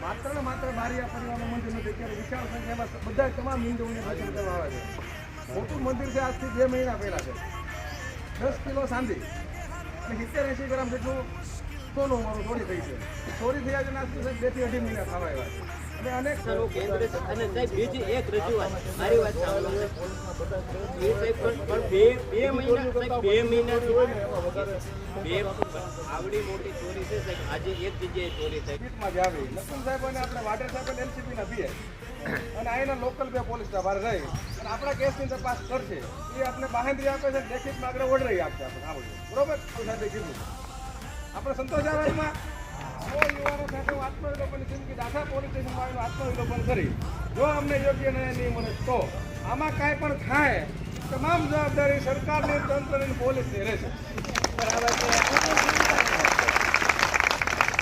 માત્ર ને માત્ર બારીયા પરિવારનું મંદિર નથી. અત્યારે વિશાળ સંખ્યામાં બધા તમામ હિન્દુઓને દર્શન કરવા આવે છે. મોટું મંદિર છે, આજથી 2 મહિના પહેલા છે. 10 કિલો ચાંદી અને 70-80 ગ્રામ જેટલું સોનું મારું ચોરી થઈ છે. ચોરી થયા છે આજથી 2 થી 2.5 મહિના થવા આવ્યા છે. અને અનેક કેન્દ્ર અને સાહેબ બીજી એક રજૂઆત મારી વાત સાંભળો એ સાહેબ પણ બે મહિના આવડી મોટી ચોરી છે સાહેબ. આજે એક જગ્યાએ ચોરી થઈ પીઠમાં જ આવી નકુમ સાહેબ અને આપણે વાડેર સાહેબ અને એલસીબીના પીએ અને અહીંના લોકલ 2 પોલીસના બહાર રહી અને આપણા કેસની તપાસ કરશે. એ આપણે બાહેંધરી આપે છે, લેખિતમાં આગળ ઓર્ડર આપશે આપણે આવડે બરોબર. સાથે કીધું આપણે સંતોષાવાદમાં 100 યુવાનો સાથે આત્મવિલોપનની જિંદગી દાખલા પોલીસ સ્ટેશનમાં આવીને આત્મવિલોપન કરી. જો અમને યોગ્ય ન્યાય નહીં મળે તો આમાં કાંઈ પણ થાય તમામ જવાબદારી સરકારની, તંત્રની, પોલીસની રહેશે. બરાબર છે.